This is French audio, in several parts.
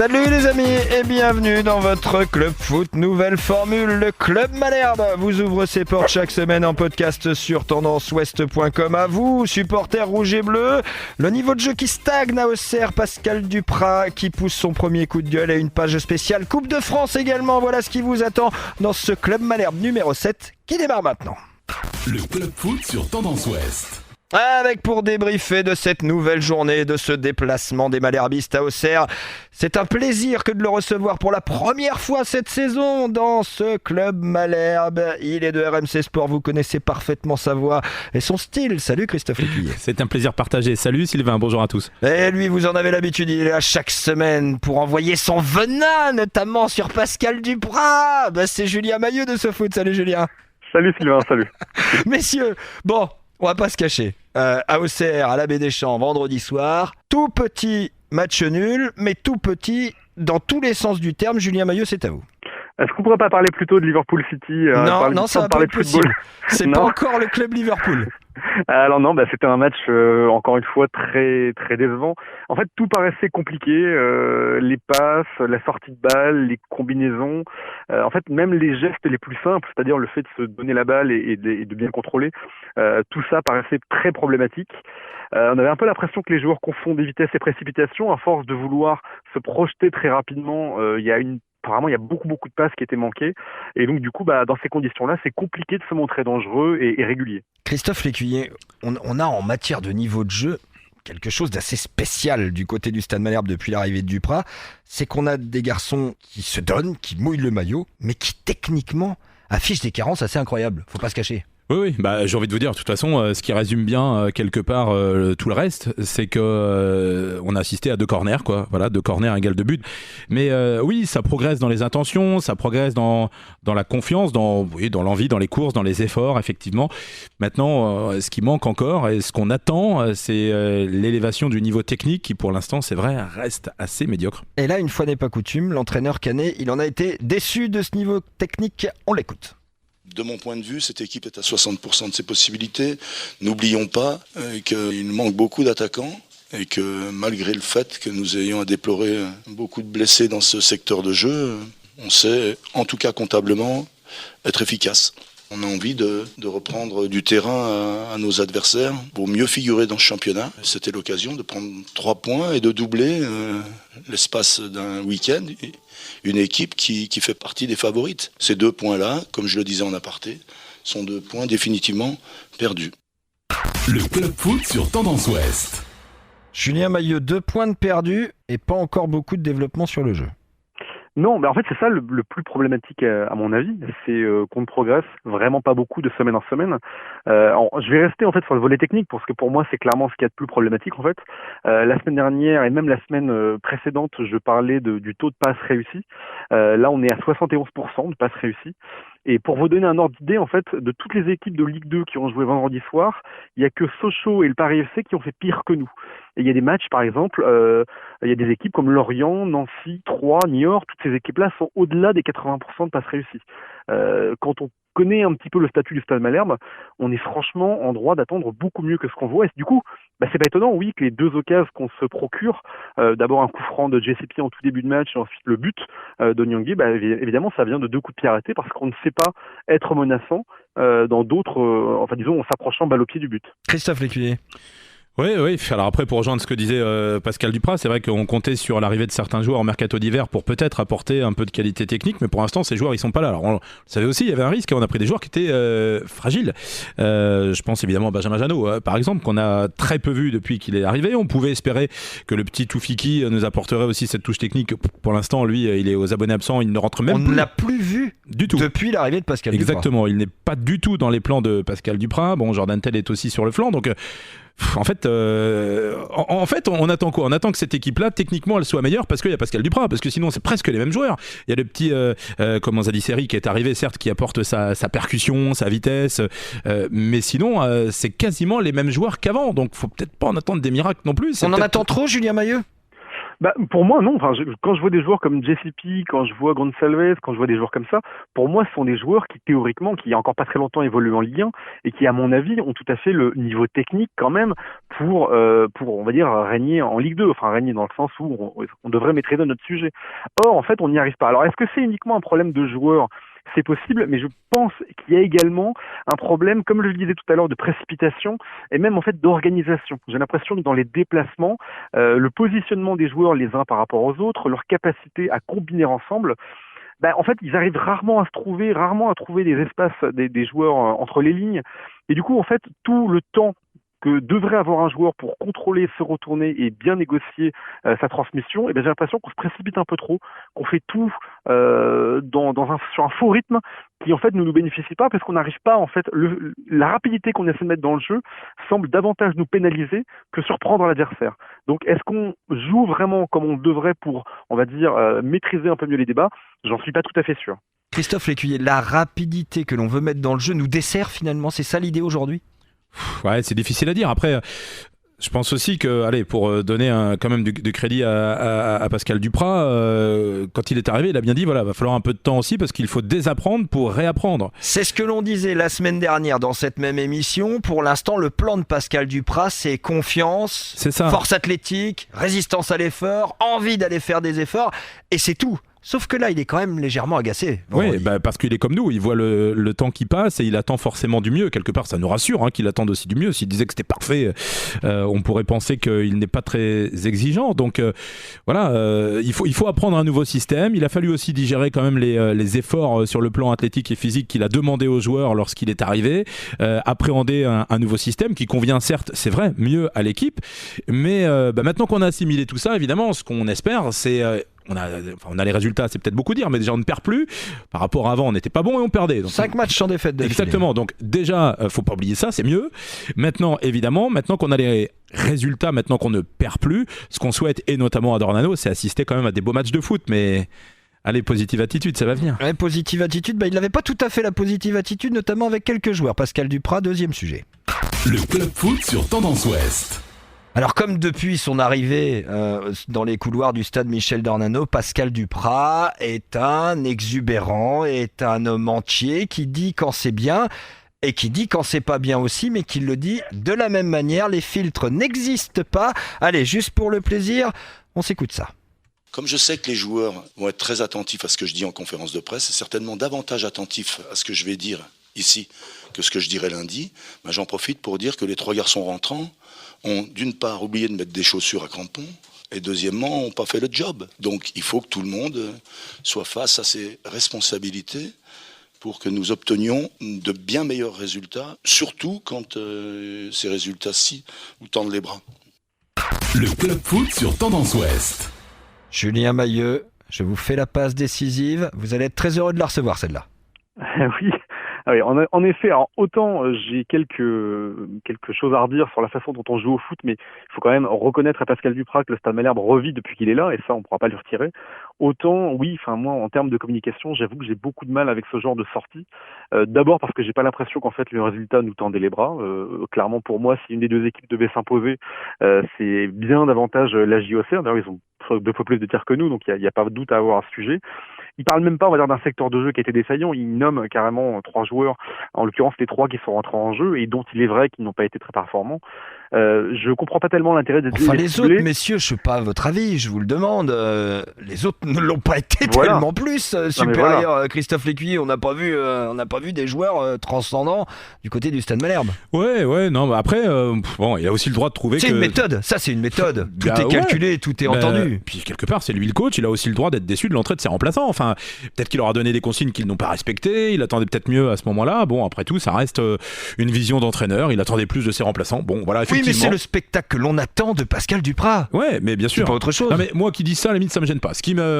Salut les amis et bienvenue dans votre Club Foot nouvelle formule. Le Club Malherbe vous ouvre ses portes chaque semaine en podcast sur tendanceouest.com. À vous, supporters rouges et bleus. Le niveau de jeu qui stagne à Auxerre, Pascal Duprat qui pousse son premier coup de gueule et une page spéciale Coupe de France également. Voilà ce qui vous attend dans ce Club Malherbe numéro 7 qui démarre maintenant. Le Club Foot sur Tendance Ouest. Avec pour débriefer de cette nouvelle journée, de ce déplacement des Malherbistes à Auxerre. C'est un plaisir que de le recevoir pour la première fois cette saison dans ce Club Malherbe. Il est de RMC Sport, vous connaissez parfaitement sa voix et son style. Salut Christophe Lécuyer. C'est un plaisir partagé. Salut Sylvain, bonjour à tous. Et lui, vous en avez l'habitude, il est là chaque semaine pour envoyer son venin, notamment sur Pascal Duprat. C'est Julien Mailleux de ce foot. Salut Julien. Salut Sylvain, salut. Messieurs, bon, on va pas se cacher. À Auxerre, à la Baie des Champs, vendredi soir. Tout petit match nul, mais tout petit dans tous les sens du terme. Julien Mailleux, c'est à vous. Est-ce qu'on pourrait pas parler plutôt de Liverpool City Non, ça va pas être possible. C'est pas encore le club Liverpool. Alors non, c'était un match encore une fois très très décevant. En fait, tout paraissait compliqué, les passes, la sortie de balle, les combinaisons. En fait, même les gestes les plus simples, c'est-à-dire le fait de se donner la balle et de bien contrôler, tout ça paraissait très problématique. On avait un peu l'impression que les joueurs confondent des vitesses et précipitation à force de vouloir se projeter très rapidement. Apparemment, il y a beaucoup de passes qui étaient manquées. Et donc, du coup, dans ces conditions-là, c'est compliqué de se montrer dangereux et régulier. Christophe Lécuyer, on a en matière de niveau de jeu quelque chose d'assez spécial du côté du Stade Malherbe depuis l'arrivée de Duprat. C'est qu'on a des garçons qui se donnent, qui mouillent le maillot, mais qui techniquement affichent des carences assez incroyables. Faut pas se cacher. Oui, j'ai envie de vous dire, de toute façon, ce qui résume bien quelque part tout le reste, c'est que on a assisté à 2 corners, quoi. Voilà, 2 corners égale 2 buts. Mais oui, ça progresse dans les intentions, ça progresse dans la confiance, dans l'envie, dans les courses, dans les efforts, effectivement. Maintenant, ce qui manque encore et ce qu'on attend, c'est l'élévation du niveau technique qui, pour l'instant, c'est vrai, reste assez médiocre. Et là, une fois n'est pas coutume, l'entraîneur Canet, il en a été déçu de ce niveau technique. On l'écoute. De mon point de vue, cette équipe est à 60% de ses possibilités. N'oublions pas qu'il nous manque beaucoup d'attaquants et que malgré le fait que nous ayons à déplorer beaucoup de blessés dans ce secteur de jeu, on sait, en tout cas comptablement, être efficace. On a envie de reprendre du terrain à nos adversaires pour mieux figurer dans ce championnat. C'était l'occasion de prendre 3 points et de doubler l'espace d'un week-end une équipe qui fait partie des favorites. Ces 2 points-là, comme je le disais en aparté, sont 2 points définitivement perdus. Le Club Foot sur Tendance Ouest. Julien Mailleux, 2 points de perdus et pas encore beaucoup de développement sur le jeu. Non, en fait, c'est ça le plus problématique à mon avis, c'est qu'on ne progresse vraiment pas beaucoup de semaine en semaine. Je vais rester en fait sur le volet technique parce que pour moi, c'est clairement ce qu'il y a de plus problématique en fait. La semaine dernière et même la semaine précédente, je parlais du taux de passes réussies. Là, on est à 71% de passes réussies. Et pour vous donner un ordre d'idée, en fait, de toutes les équipes de Ligue 2 qui ont joué vendredi soir, il n'y a que Sochaux et le Paris FC qui ont fait pire que nous. Et il y a des matchs, par exemple, il y a des équipes comme Lorient, Nancy, Troyes, Niort, toutes ces équipes-là sont au-delà des 80% de passes réussies. Quand on connaît un petit peu le statut du Stade Malherbe, on est franchement en droit d'attendre beaucoup mieux que ce qu'on voit. Et du coup, c'est pas étonnant, oui, que les 2 occasions qu'on se procure, d'abord un coup franc de JCP en tout début de match et ensuite le but d'Onyangui, évidemment, ça vient de 2 coups de pied arrêtés parce qu'on ne sait pas être menaçant dans d'autres, en s'approchant balle au pied du but. Christophe Lécuyer. Oui. Alors après, pour rejoindre ce que disait Pascal Duprat, c'est vrai qu'on comptait sur l'arrivée de certains joueurs en mercato d'hiver pour peut-être apporter un peu de qualité technique, mais pour l'instant, ces joueurs, ils sont pas là. Alors, on le savait aussi, il y avait un risque, on a pris des joueurs qui étaient fragiles. Je pense évidemment à Benjamin Janot, par exemple, qu'on a très peu vu depuis qu'il est arrivé. On pouvait espérer que le petit Toufiki nous apporterait aussi cette touche technique. Pour l'instant, lui, il est aux abonnés absents, il ne rentre même plus. On ne l'a plus vu du tout depuis l'arrivée de Pascal Duprat. Exactement, il n'est pas du tout dans les plans de Pascal Duprat. Bon, Jordan Tell est aussi sur le flanc, donc... En fait, on attend quoi ? On attend que cette équipe-là, techniquement, elle soit meilleure parce qu'il y a Pascal Duprat, parce que sinon, c'est presque les mêmes joueurs. Il y a le petit, comment ça dit, Seri qui est arrivé, certes, qui apporte sa percussion, sa vitesse, mais sinon, c'est quasiment les mêmes joueurs qu'avant. Donc, faut peut-être pas en attendre des miracles non plus. On en attend trop, Julien Mailleux ? Pour moi, non. Enfin, quand je vois des joueurs comme JCP, quand je vois Gonçalves, quand je vois des joueurs comme ça, pour moi, ce sont des joueurs qui, théoriquement, qui il y a encore pas très longtemps évoluent en Ligue 1 et qui, à mon avis, ont tout à fait le niveau technique quand même pour on va dire, régner en Ligue 2. Enfin, régner dans le sens où on devrait maîtriser notre sujet. Or, en fait, on n'y arrive pas. Alors, est-ce que c'est uniquement un problème de joueurs ? C'est possible, mais je pense qu'il y a également un problème, comme je le disais tout à l'heure, de précipitation et même en fait d'organisation. J'ai l'impression que dans les déplacements, le positionnement des joueurs les uns par rapport aux autres, leur capacité à combiner ensemble, en fait, ils arrivent rarement à trouver des espaces des joueurs entre les lignes. Et du coup, en fait, tout le temps que devrait avoir un joueur pour contrôler, se retourner et bien négocier sa transmission, j'ai l'impression qu'on se précipite un peu trop, qu'on fait tout sur un faux rythme qui en fait ne nous bénéficie pas parce qu'on n'arrive pas, en fait, la rapidité qu'on essaie de mettre dans le jeu semble davantage nous pénaliser que surprendre l'adversaire. Donc est-ce qu'on joue vraiment comme on devrait pour, on va dire, maîtriser un peu mieux les débats ? J'en suis pas tout à fait sûr. Christophe Lécuyer, la rapidité que l'on veut mettre dans le jeu nous dessert finalement, c'est ça l'idée aujourd'hui ? Ouais, c'est difficile à dire. Après, je pense aussi que, allez, pour donner quand même du crédit à Pascal Duprat, quand il est arrivé, il a bien dit, voilà, va falloir un peu de temps aussi parce qu'il faut désapprendre pour réapprendre. C'est ce que l'on disait la semaine dernière dans cette même émission. Pour l'instant, le plan de Pascal Duprat, c'est confiance, c'est ça. Force athlétique, résistance à l'effort, envie d'aller faire des efforts, et c'est tout. Sauf que là, il est quand même légèrement agacé. Oui, parce qu'il est comme nous, il voit le temps qui passe et il attend forcément du mieux. Quelque part, ça nous rassure qu'il attende aussi du mieux. S'il disait que c'était parfait, on pourrait penser qu'il n'est pas très exigeant. Donc voilà, il faut apprendre un nouveau système. Il a fallu aussi digérer quand même les efforts sur le plan athlétique et physique qu'il a demandé aux joueurs lorsqu'il est arrivé. Appréhender un nouveau système qui convient certes, c'est vrai, mieux à l'équipe. Mais maintenant qu'on a assimilé tout ça, évidemment, ce qu'on espère, c'est... On a les résultats, c'est peut-être beaucoup dire, mais déjà on ne perd plus. Par rapport à avant, on n'était pas bon et on perdait. Donc, 5 matchs sans défaite d'affilée. Exactement, donc déjà, faut pas oublier ça, c'est mieux. Maintenant, évidemment, maintenant qu'on a les résultats, maintenant qu'on ne perd plus, ce qu'on souhaite, et notamment à Dornano, c'est assister quand même à des beaux matchs de foot, mais... Allez, positive attitude, ça va venir. Ouais, positive attitude, il n'avait pas tout à fait la positive attitude, notamment avec quelques joueurs. Pascal Duprat, deuxième sujet. Le Club Foot sur Tendance Ouest. Alors comme depuis son arrivée dans les couloirs du stade Michel Dornano, Pascal Duprat est un exubérant, est un homme entier qui dit quand c'est bien et qui dit quand c'est pas bien aussi, mais qui le dit de la même manière. Les filtres n'existent pas. Allez, juste pour le plaisir, on s'écoute ça. Comme je sais que les joueurs vont être très attentifs à ce que je dis en conférence de presse, et certainement davantage attentifs à ce que je vais dire ici que ce que je dirai lundi, j'en profite pour dire que les 3 garçons rentrants ont d'une part oublié de mettre des chaussures à crampons et deuxièmement n'ont pas fait le job. Donc il faut que tout le monde soit face à ses responsabilités pour que nous obtenions de bien meilleurs résultats, surtout quand ces résultats-ci nous tendent les bras. Le Club Foot sur Tendance Ouest. Julien Mailleux, je vous fais la passe décisive. Vous allez être très heureux de la recevoir, celle-là. Oui. Ah oui, en effet, alors autant j'ai quelques choses à redire sur la façon dont on joue au foot, mais il faut quand même reconnaître à Pascal Duprat que le Stade Malherbe revit depuis qu'il est là, et ça on ne pourra pas lui retirer. Autant, oui, moi en termes de communication, j'avoue que j'ai beaucoup de mal avec ce genre de sortie. D'abord parce que j'ai pas l'impression qu'en fait le résultat nous tendait les bras. Clairement pour moi, si une des deux équipes devait s'imposer, c'est bien davantage la JOC. D'ailleurs, ils ont 2 fois plus de tirs que nous, donc il n'y a pas de doute à avoir à ce sujet. Il parle même pas, on va dire, d'un secteur de jeu qui a été défaillant. Il nomme carrément 3 joueurs, en l'occurrence les 3 qui sont rentrés en jeu et dont il est vrai qu'ils n'ont pas été très performants. Je comprends pas tellement l'intérêt des les autres, messieurs, je sais pas votre avis, je vous le demande. Les autres ne l'ont pas été tellement plus supérieurs. Voilà. Christophe Lécuyer, on n'a pas vu des joueurs transcendants du côté du Stade Malherbe. Ouais, non, mais après, il a aussi le droit de trouver c'est une méthode. Ça, c'est une méthode. Tout est calculé, tout est entendu. Puis quelque part, c'est lui le coach. Il a aussi le droit d'être déçu de l'entrée de ses remplaçants. Enfin, peut-être qu'il leur a donné des consignes qu'ils n'ont pas respectées. Il attendait peut-être mieux à ce moment-là. Bon, après tout, ça reste une vision d'entraîneur. Il attendait plus de ses remplaçants. Bon, voilà. Oui, mais c'est le spectacle que l'on attend de Pascal Duprat. Ouais, mais bien sûr. C'est pas autre chose. Non, mais moi qui dis ça, à la limite, ça me gêne pas.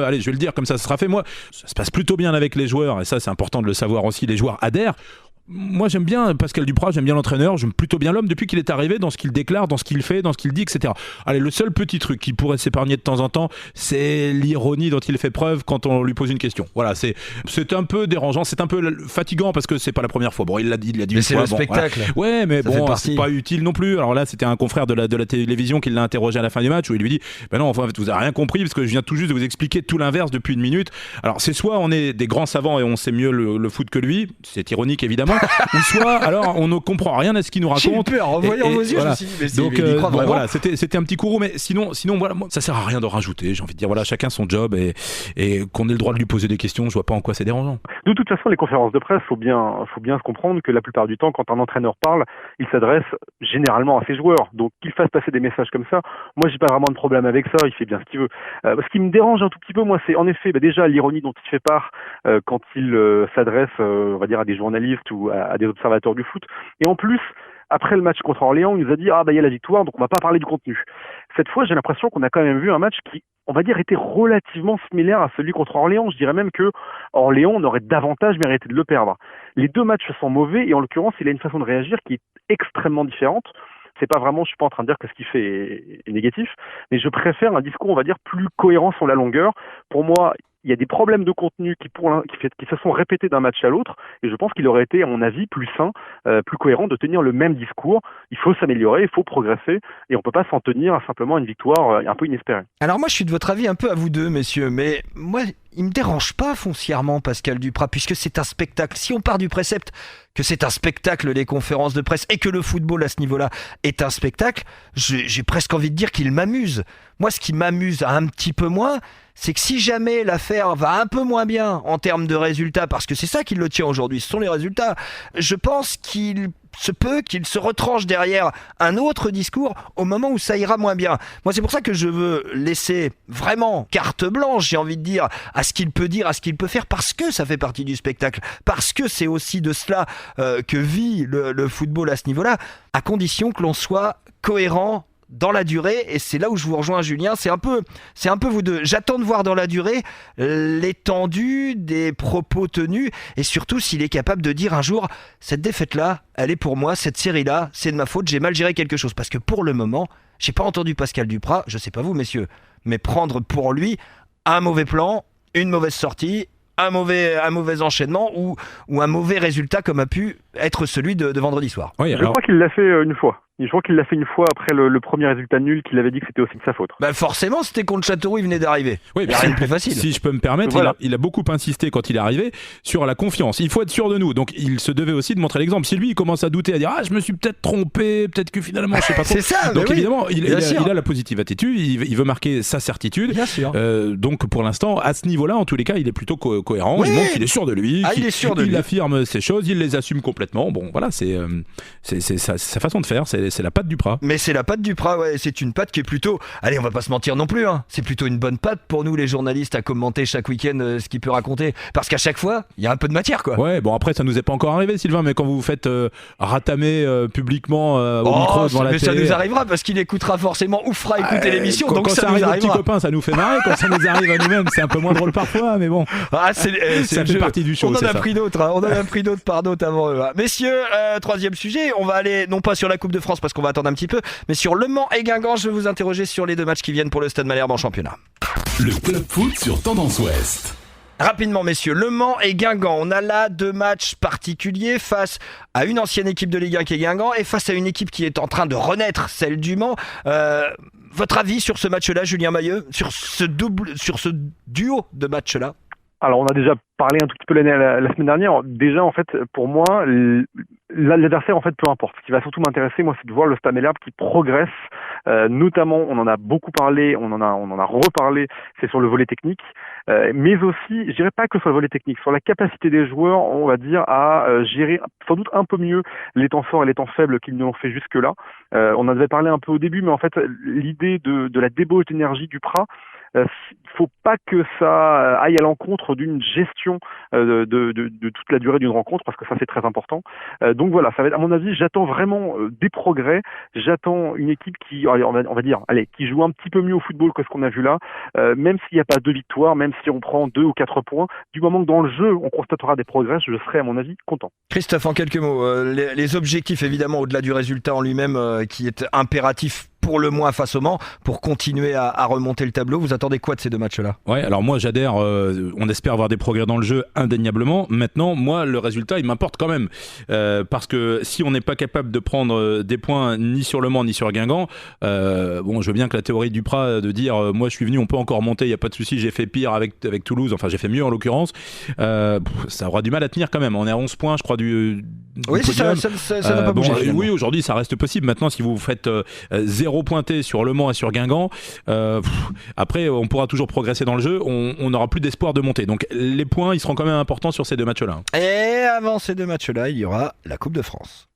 Allez, je vais le dire comme ça sera fait. Moi, ça se passe plutôt bien avec les joueurs, et ça, c'est important de le savoir aussi. Les joueurs adhèrent. moi j'aime bien Pascal Duprat, j'aime bien l'entraîneur, j'aime plutôt bien l'homme depuis qu'il est arrivé, dans ce qu'il déclare, dans ce qu'il fait, dans ce qu'il dit, etc. Allez, le seul petit truc qui pourrait s'épargner de temps en temps, c'est l'ironie dont il fait preuve quand on lui pose une question. Voilà, c'est un peu dérangeant, c'est un peu fatigant parce que c'est pas la première fois. Bon, il l'a dit mais une c'est fois. le spectacle. Voilà. Ouais, mais Ça bon, c'est pas utile non plus. Alors là, c'était un confrère de la télévision qui l'a interrogé à la fin du match où il lui dit ben non, enfin, vous avez rien compris parce que je viens tout juste de vous expliquer tout l'inverse depuis une minute. Alors c'est soit on est des grands savants et on sait mieux le foot que lui, c'est ironique évidemment, ou soit alors on ne comprend rien à ce qu'il nous raconte. J'ai eu peur en voyant vos yeux, voilà. je me suis dit, Donc bon, voilà, c'était un petit courroux, mais sinon voilà, moi, ça sert à rien de rajouter. J'ai envie de dire voilà, chacun son job et qu'on ait le droit de lui poser des questions, je vois pas en quoi c'est dérangeant. De toute façon, les conférences de presse, faut bien se comprendre que la plupart du temps, quand un entraîneur parle, il s'adresse généralement à ses joueurs. Donc qu'il fasse passer des messages comme ça, moi j'ai pas vraiment de problème avec ça, il fait bien ce qu'il veut. Ce qui me dérange un tout petit peu, moi, c'est en effet déjà l'ironie dont il fait part quand il s'adresse, on va dire, à des journalistes ou à des observateurs du foot. Et en plus, après le match contre Orléans, il nous a dit il y a la victoire, donc on va pas parler du contenu. Cette fois, j'ai l'impression qu'on a quand même vu un match qui, on va dire, était relativement similaire à celui contre Orléans. Je dirais même que Orléans aurait davantage mérité de le perdre. Les deux matchs sont mauvais et en l'occurrence, il a une façon de réagir qui est extrêmement différente. C'est pas vraiment, je suis pas en train de dire que ce qu'il fait est négatif, mais je préfère un discours, on va dire, plus cohérent sur la longueur. Pour moi, il y a des problèmes de contenu qui se sont répétés d'un match à l'autre, et je pense qu'il aurait été, à mon avis, plus sain, plus cohérent de tenir le même discours. Il faut s'améliorer, il faut progresser, et on peut pas s'en tenir à simplement une victoire un peu inespérée. Alors moi, je suis de votre avis un peu à vous deux, messieurs, mais moi, il me dérange pas foncièrement Pascal Duprat, puisque c'est un spectacle. Si on part du précepte que c'est un spectacle, les conférences de presse, et que le football à ce niveau-là est un spectacle, j'ai presque envie de dire qu'il m'amuse. Moi, ce qui m'amuse un petit peu moins, c'est que si jamais l'affaire va un peu moins bien en termes de résultats, parce que c'est ça qui le tient aujourd'hui, ce sont les résultats, je pense qu'il se peut qu'il se retranche derrière un autre discours au moment où ça ira moins bien. Moi, c'est pour ça que je veux laisser vraiment carte blanche, j'ai envie de dire, à ce qu'il peut dire, à ce qu'il peut faire, parce que ça fait partie du spectacle, parce que c'est aussi de cela que vit le football à ce niveau-là, à condition que l'on soit cohérent dans la durée, et c'est là où je vous rejoins, Julien, c'est un peu vous deux. J'attends de voir dans la durée l'étendue des propos tenus, et surtout s'il est capable de dire un jour, cette défaite-là, elle est pour moi, cette série-là, c'est de ma faute, j'ai mal géré quelque chose. Parce que pour le moment, j'ai pas entendu Pascal Duprat, je sais pas vous messieurs, mais prendre pour lui un mauvais plan, une mauvaise sortie, un mauvais enchaînement ou un mauvais résultat comme a pu être celui de vendredi soir. Oui, je crois qu'il l'a fait une fois. Je crois qu'il l'a fait une fois après le premier résultat nul, qu'il avait dit que c'était aussi de sa faute. Bah forcément, c'était contre Châteauroux, il venait d'arriver. Oui, rien de plus facile. Si je peux me permettre, voilà. il a beaucoup insisté quand il est arrivé sur la confiance. Il faut être sûr de nous. Donc il se devait aussi de montrer l'exemple. Si lui il commence à douter, à dire je me suis peut-être trompé, peut-être que finalement je sais pas trop. C'est ça. Donc oui, évidemment, il a la positive attitude. Il veut marquer sa certitude. Bien sûr. Donc pour l'instant, à ce niveau-là, en tous les cas, il est plutôt cohérent. Oui. Il montre qu'il est sûr de lui. Il affirme ses choses, il les assume complètement. Bon, voilà, c'est sa façon de faire. C'est la patte Duprat. Mais c'est la patte Duprat, ouais, c'est une patte qui est plutôt... Allez, on va pas se mentir non plus, hein. C'est plutôt une bonne patte pour nous les journalistes à commenter chaque week-end ce qu'il peut raconter. Parce qu'à chaque fois, il y a un peu de matière, quoi. Ouais, bon après, ça nous est pas encore arrivé, Sylvain, mais quand vous vous faites ratamer publiquement au micro devant la télé... ça nous arrivera parce qu'il écoutera forcément ou fera écouter l'émission, donc quand ça arrive nous aux arrivera. petits copains, ça nous fait marrer. Quand ça nous arrive à nous-mêmes, c'est un peu moins drôle parfois, mais bon. Ça fait partie du show, on en a pris d'autres, hein. On en a pris d'autres par d'autres avant eux. Hein. Messieurs, troisième sujet, on va aller non pas sur la Coupe de France parce qu'on va attendre un petit peu, mais sur Le Mans et Guingamp. Je vais vous interroger sur les deux matchs qui viennent pour le Stade Malherbe en championnat. Le Club Foot sur Tendance Ouest. Rapidement, messieurs, Le Mans et Guingamp. On a là deux matchs particuliers face à une ancienne équipe de Ligue 1 qui est Guingamp et face à une équipe qui est en train de renaître, celle du Mans. Votre avis sur ce match-là, Julien Mailleux, sur ce duo de matchs-là? Alors, on a déjà parlé un tout petit peu la semaine dernière. Déjà, en fait, pour moi, l'adversaire, en fait, peu importe. Ce qui va surtout m'intéresser, moi, c'est de voir le Stade Malherbe qui progresse. Notamment, on en a beaucoup parlé, on en a reparlé, c'est sur le volet technique. Mais aussi, je dirais pas que sur le volet technique, sur la capacité des joueurs, on va dire, à gérer sans doute un peu mieux les temps forts et les temps faibles qu'ils ne l'ont fait jusque-là. On en avait parlé un peu au début, mais en fait, l'idée de la débauche d'énergie du Prat, il faut pas que ça aille à l'encontre d'une gestion de toute la durée d'une rencontre, parce que ça c'est très important. Donc voilà, ça va être, à mon avis, j'attends vraiment des progrès. J'attends une équipe qui, on va dire, qui joue un petit peu mieux au football que ce qu'on a vu là, même s'il n'y a pas 2 victoires, même si on prend 2 ou 4 points, du moment que dans le jeu on constatera des progrès, je serai à mon avis content. Christophe, en quelques mots, les objectifs évidemment au-delà du résultat en lui-même qui est impératif pour le moins face au Mans, pour continuer à remonter le tableau. Vous attendez quoi de ces 2 matchs-là ? Ouais, alors moi j'adhère, on espère avoir des progrès dans le jeu indéniablement. Maintenant, moi le résultat il m'importe quand même, parce que si on n'est pas capable de prendre des points ni sur le Mans ni sur Guingamp, bon, je veux bien que la théorie du Prat de dire moi je suis venu, on peut encore monter, il n'y a pas de souci, j'ai fait pire avec Toulouse, enfin j'ai fait mieux en l'occurrence, ça aura du mal à tenir quand même. On est à 11 points je crois du oui, c'est ça n'a pas bougé. Oui, aujourd'hui ça reste possible. Maintenant, si vous faites 0 pointé sur Le Mans et sur Guingamp, après on pourra toujours progresser dans le jeu, on n'aura plus d'espoir de monter. Donc les points ils seront quand même importants sur ces 2 matchs-là. Et avant ces 2 matchs-là, il y aura la Coupe de France.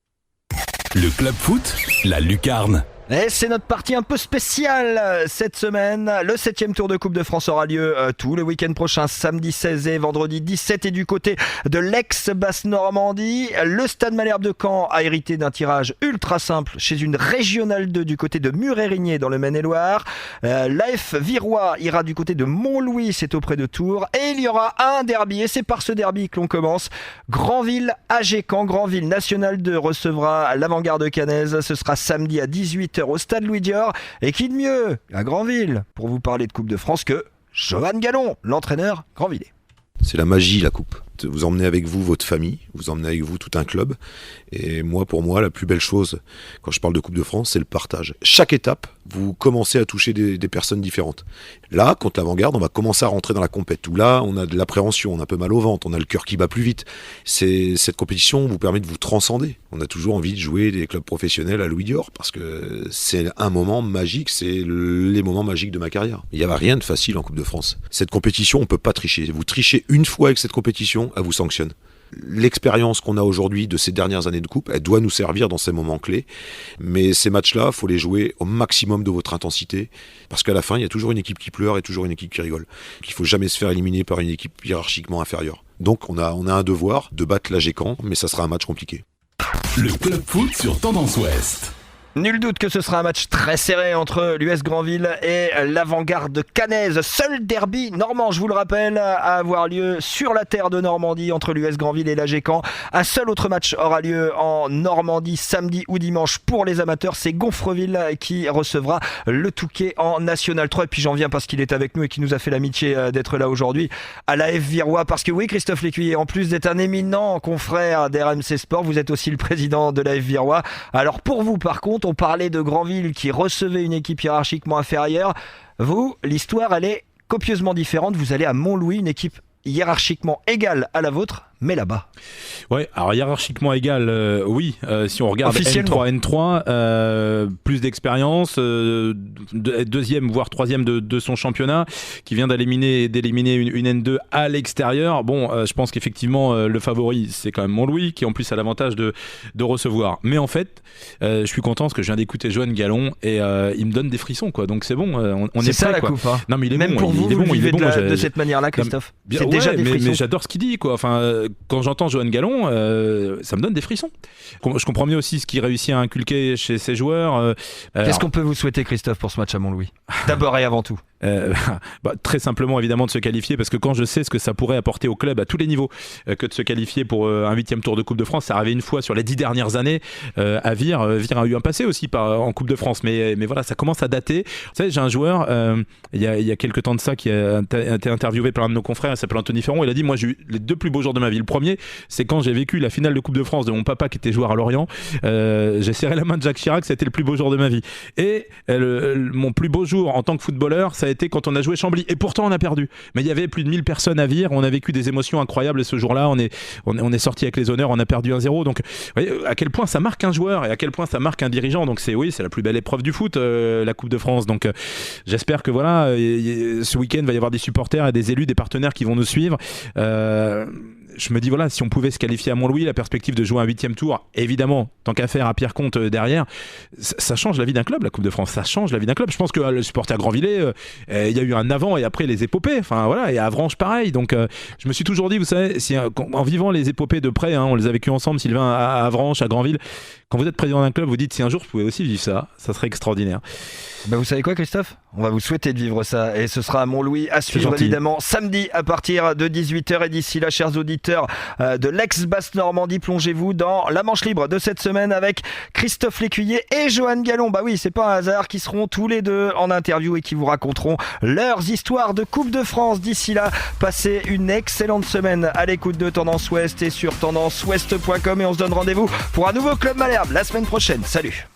Le Club Foot, la lucarne. Et c'est notre partie un peu spéciale cette semaine. Le 7e tour de Coupe de France aura lieu tout le week-end prochain, samedi 16 et vendredi 17. Et du côté de l'ex-Basse-Normandie, le Stade Malherbe de Caen a hérité d'un tirage ultra simple chez une régionale 2 du côté de Mur-Érigné dans le Maine-et-Loire. L'AF Virois ira du côté de Montlouis, c'est auprès de Tours. Et il y aura un derby, et c'est par ce derby que l'on commence. Granville-AG-Caen, Granville National 2 recevra l'Avant-Garde Caennaise. Ce sera samedi à 18h au Stade Louis Dior. Et qui de mieux à Granville pour vous parler de Coupe de France que Johan Gallon, l'entraîneur grandvillais. C'est la magie, la coupe. Vous emmenez avec vous votre famille, vous emmenez avec vous tout un club. Et pour moi, la plus belle chose, quand je parle de Coupe de France, c'est le partage. Chaque étape, vous commencez à toucher des personnes différentes. Là, contre l'Avant-Garde, on va commencer à rentrer dans la compète. Où là, on a de l'appréhension, on a un peu mal au ventre, on a le cœur qui bat plus vite. Cette compétition vous permet de vous transcender. On a toujours envie de jouer des clubs professionnels à Louis Dior, parce que c'est un moment magique, c'est les moments magiques de ma carrière. Il n'y avait rien de facile en Coupe de France. Cette compétition, on ne peut pas tricher. Vous trichez une fois avec cette compétition, elle vous sanctionne. L'expérience qu'on a aujourd'hui de ces dernières années de coupe, elle doit nous servir dans ces moments clés. Mais ces matchs-là, il faut les jouer au maximum de votre intensité, parce qu'à la fin, il y a toujours une équipe qui pleure et toujours une équipe qui rigole. Il ne faut jamais se faire éliminer par une équipe hiérarchiquement inférieure. Donc on a un devoir de battre l'AG-Caen, mais ça sera un match compliqué. Le Club Foot sur Tendance Ouest. Nul doute que ce sera un match très serré entre l'US Granville et l'Avant-Garde Caennaise. Seul derby normand, je vous le rappelle, à avoir lieu sur la terre de Normandie entre l'US Granville et l'AG-Caen. Un seul autre match aura lieu en Normandie samedi ou dimanche pour les amateurs. C'est Gonfreville qui recevra le Touquet en National 3. Et puis j'en viens parce qu'il est avec nous et qui nous a fait l'amitié d'être là aujourd'hui à l'AF Virois. Parce que oui, Christophe Lécuyer, en plus d'être un éminent confrère d'RMC Sport, vous êtes aussi le président de l'AF Virois. Alors pour vous, par contre, on parlait de Granville qui recevait une équipe hiérarchiquement inférieure. Vous, l'histoire, elle est copieusement différente. Vous allez à Montlouis, une équipe hiérarchiquement égale à la vôtre, mais là-bas. Ouais, alors hiérarchiquement égal, oui. Si on regarde N3, plus d'expérience, deuxième voire troisième de son championnat, qui vient d'éliminer une N2 à l'extérieur. Bon, je pense qu'effectivement le favori c'est quand même Montlouis, qui en plus a l'avantage de recevoir. Mais en fait, je suis content parce que je viens d'écouter Johan Gallon et il me donne des frissons, quoi. Donc c'est bon, on est ça prêt, la quoi. Coupe. Hein. Non mais il est même bon, pour vous, il est bon, vous il est bon. de cette manière-là, Christophe. C'est déjà des frissons. Mais j'adore ce qu'il dit, quoi. Enfin, quand j'entends Johan Gallon, ça me donne des frissons. Je comprends mieux aussi ce qu'il réussit à inculquer chez ses joueurs. Qu'est-ce qu'on peut vous souhaiter, Christophe, pour ce match à Montlouis ? D'abord et avant tout. Très simplement, évidemment, de se qualifier, parce que quand je sais ce que ça pourrait apporter au club à tous les niveaux, que de se qualifier pour un 8e tour de Coupe de France, ça arrivait une fois sur les 10 dernières années à Vire. Vire a eu un passé aussi en Coupe de France, mais voilà, ça commence à dater. Vous savez, j'ai un joueur, il y a quelques temps de ça, qui a été interviewé par un de nos confrères, il s'appelle Anthony Ferron. Il a dit, moi j'ai eu les 2 plus beaux jours de ma vie. Le premier, c'est quand j'ai vécu la finale de Coupe de France de mon papa qui était joueur à Lorient. J'ai serré la main de Jacques Chirac, ça a été le plus beau jour de ma vie. Et mon plus beau jour en tant que footballeur, ça a été quand on a joué Chambly. Et pourtant on a perdu. Mais il y avait plus de 1000 personnes à Vire, on a vécu des émotions incroyables et ce jour-là on est sorti avec les honneurs, on a perdu 1-0. Donc vous voyez à quel point ça marque un joueur et à quel point ça marque un dirigeant. Donc c'est la plus belle épreuve du foot, la Coupe de France. Donc j'espère que voilà, ce week-end va y avoir des supporters et des élus, des partenaires qui vont nous suivre. je me dis voilà, si on pouvait se qualifier à Montlouis, la perspective de jouer un 8e tour, évidemment, tant qu'à faire à Pierrecompte derrière, ça change la vie d'un club, la Coupe de France. Ça change la vie d'un club. Je pense que le supporter Grandvillers, il y a eu un avant et après les épopées. Enfin voilà, et à Avranches pareil. Donc je me suis toujours dit, vous savez, si, en vivant les épopées de près, on les a vécues ensemble, Sylvain, à Avranches, à Granville. Quand vous êtes président d'un club, vous dites si un jour je pouvais aussi vivre ça serait extraordinaire. Vous savez quoi, Christophe ? On va vous souhaiter de vivre ça et ce sera à Montlouis à suivre évidemment samedi à partir de 18h et d'ici là, chers auditeurs de l'ex-Basse-Normandie, plongez-vous dans la manche libre de cette semaine avec Christophe Lécuyer et Johan Gallon. Bah oui, c'est pas un hasard, qui seront tous les deux en interview et qui vous raconteront leurs histoires de Coupe de France. D'ici là, passez une excellente semaine à l'écoute de Tendance Ouest et sur tendanceouest.com et on se donne rendez-vous pour un nouveau Club Malherbe la semaine prochaine. Salut.